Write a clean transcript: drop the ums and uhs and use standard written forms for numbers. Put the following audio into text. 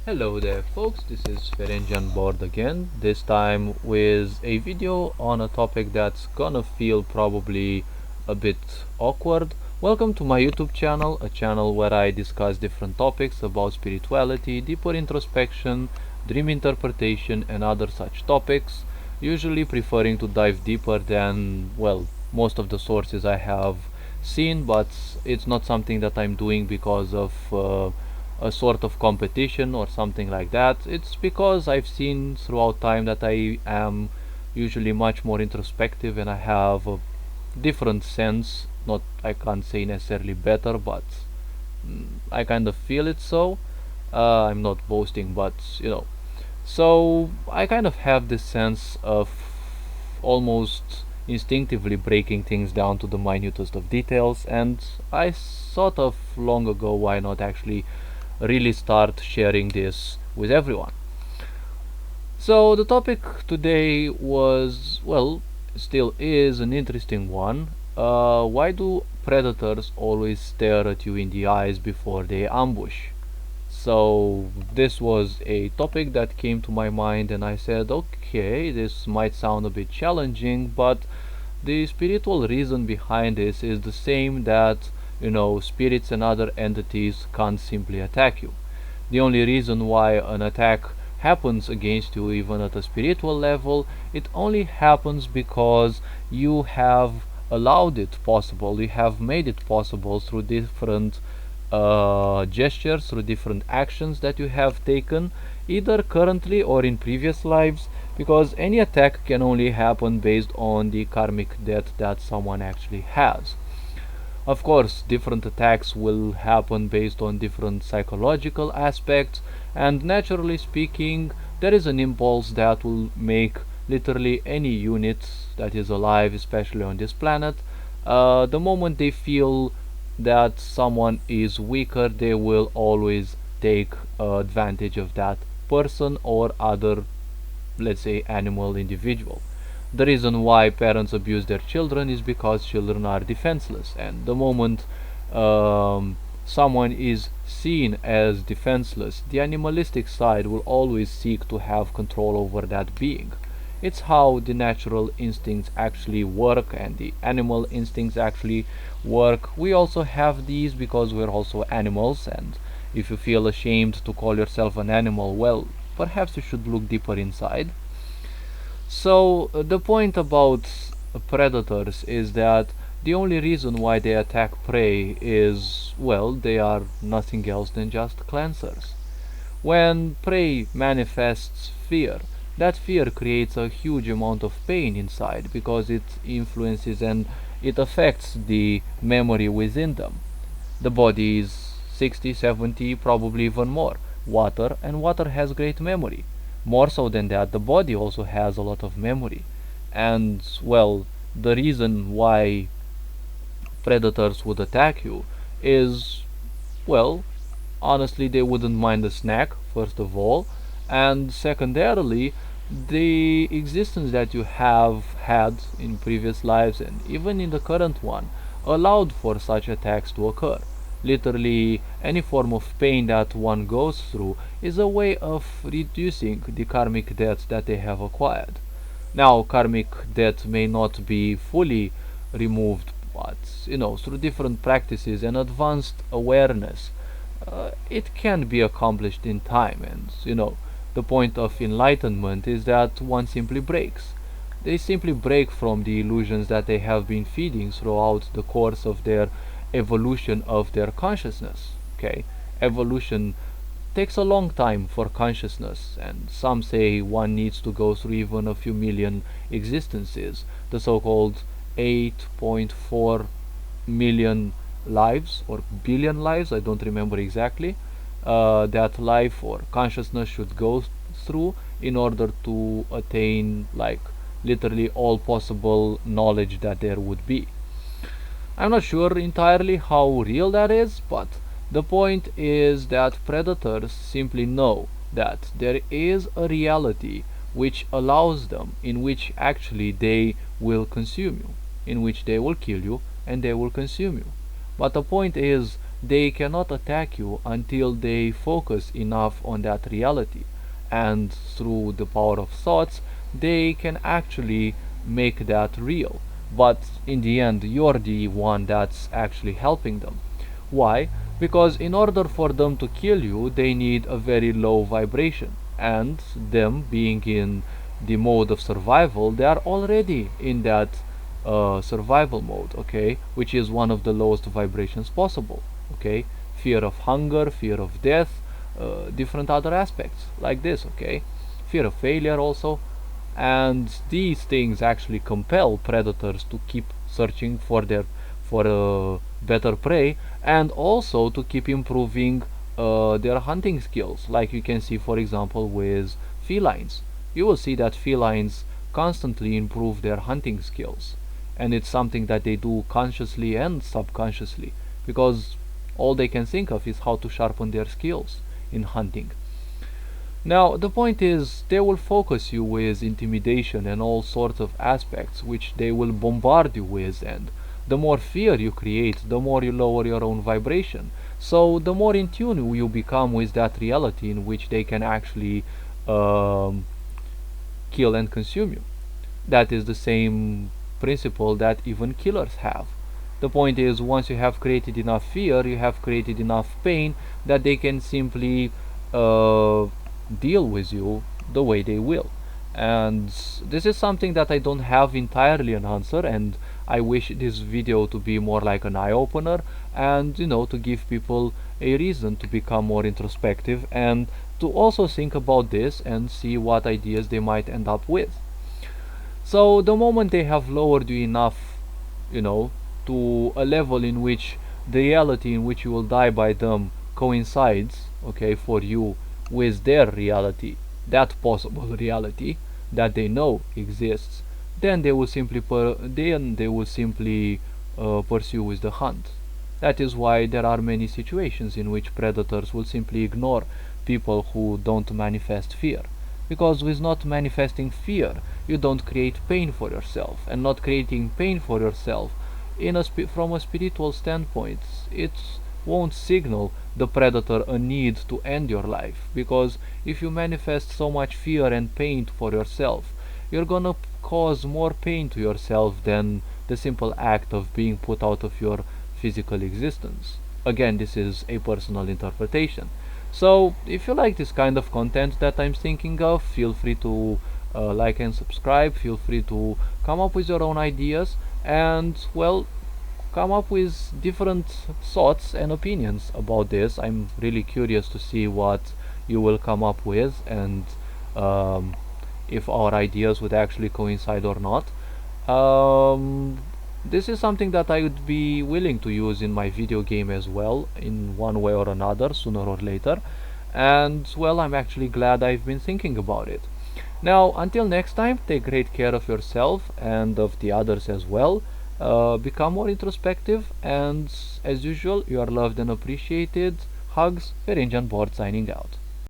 Hello there folks, this is Ferenc on board again, this time with a video on a topic that's gonna feel probably a bit awkward. Welcome to my YouTube channel, a channel where I discuss different topics about spirituality, deeper introspection, dream interpretation and other such topics, usually preferring to dive deeper than, well, most of the sources I have seen, but it's not something that I'm doing because of a sort of competition or something like that. It's because I've seen throughout time that I am usually much more introspective and I have a different sense. Not, I can't say necessarily better, but I kind of feel it so. I'm not boasting, but So I kind of have this sense of almost instinctively breaking things down to the minutest of details, and I thought of long ago why not actually really start sharing this with everyone. So the topic today was, well, still is an interesting one. Why do predators always stare at you in the eyes before they ambush? So this was a topic that came to my mind and I said, okay, this might sound a bit challenging, but the spiritual reason behind this is the same that, spirits and other entities can't simply attack you. The only reason why an attack happens against you, even at a spiritual level, it only happens because you have allowed it possible, you have made it possible through different gestures, through different actions that you have taken, either currently or in previous lives, because any attack can only happen based on the karmic debt that someone actually has. Of course, different attacks will happen based on different psychological aspects, and naturally speaking, there is an impulse that will make literally any unit that is alive, especially on this planet, the moment they feel that someone is weaker, they will always take advantage of that person or other, let's say, animal individual. The reason why parents abuse their children is because children are defenseless, and the moment someone is seen as defenseless, the animalistic side will always seek to have control over that being. It's how the natural instincts actually work and the animal instincts actually work. We also have these because we're also animals, and if you feel ashamed to call yourself an animal, well, perhaps you should look deeper inside. So the point about predators is that the only reason why they attack prey is, well, they are nothing else than just cleansers. When prey manifests fear, that fear creates a huge amount of pain inside because it influences and it affects the memory within them. The body is 60, 70, probably even more water, and water has great memory. More so than that, the body also has a lot of memory. And, well, the reason why predators would attack you is, well, honestly, they wouldn't mind a snack, first of all, and secondarily, the existence that you have had in previous lives and even in the current one allowed for such attacks to occur. Literally, any form of pain that one goes through is a way of reducing the karmic debt that they have acquired. Now, karmic debt may not be fully removed, but through different practices and advanced awareness, it can be accomplished in time. And the point of enlightenment is that one simply breaks. They simply break from the illusions that they have been feeding throughout the course of their evolution of their consciousness. Okay, evolution takes a long time for consciousness, and some say one needs to go through even a few million existences, the so-called 8.4 million lives or billion lives, I don't remember exactly, that life or consciousness should go through in order to attain, like, literally all possible knowledge that there would be. I'm not sure entirely how real that is, but the point is that predators simply know that there is a reality which allows them, in which actually they will consume you, in which they will kill you and they will consume you. But the point is, they cannot attack you until they focus enough on that reality, and through the power of thoughts they can actually make that real. But in the end, you're the one that's actually helping them. Why? Because in order for them to kill you, they need a very low vibration, and them being in the mode of survival, they are already in that survival mode, okay, which is one of the lowest vibrations possible, okay. Fear of hunger, fear of death, different other aspects like this, okay. Fear of failure also. And these things actually compel predators to keep searching for better prey, and also to keep improving their hunting skills, like you can see for example with felines. You will see that felines constantly improve their hunting skills, and it's something that they do consciously and subconsciously, because all they can think of is how to sharpen their skills in hunting. Now, the point is, they will focus you with intimidation and all sorts of aspects which they will bombard you with, and the more fear you create, the more you lower your own vibration. So, the more in tune you become with that reality in which they can actually um, kill and consume you. That is the same principle that even killers have. The point is, once you have created enough fear, you have created enough pain that they can simply uh, deal with you the way they will. And this is something that I don't have entirely an answer, and I wish this video to be more like an eye-opener, and to give people a reason to become more introspective and to also think about this and see what ideas they might end up with. So the moment they have lowered you enough, you know, to a level in which the reality in which you will die by them coincides, okay, for you with their reality, that possible reality that they know exists, then they will simply pursue with the hunt. That is why there are many situations in which predators will simply ignore people who don't manifest fear. Because with not manifesting fear, you don't create pain for yourself, and not creating pain for yourself from a spiritual standpoint, it won't signal the predator a need to end your life. Because if you manifest so much fear and pain for yourself, you're gonna cause more pain to yourself than the simple act of being put out of your physical existence. Again, this is a personal interpretation. So, if you like this kind of content that I'm thinking of, feel free to like and subscribe. Feel free to come up with your own ideas and, well, come up with different thoughts and opinions about this. I'm really curious to see what you will come up with, and um, if our ideas would actually coincide or not. This is something that I would be willing to use in my video game as well, in one way or another, sooner or later. And, well, I'm actually glad I've been thinking about it. Now, until next time, take great care of yourself and of the others as well. Become more introspective, and as usual, you are loved and appreciated. Hugs, Ferenc Jan Board signing out.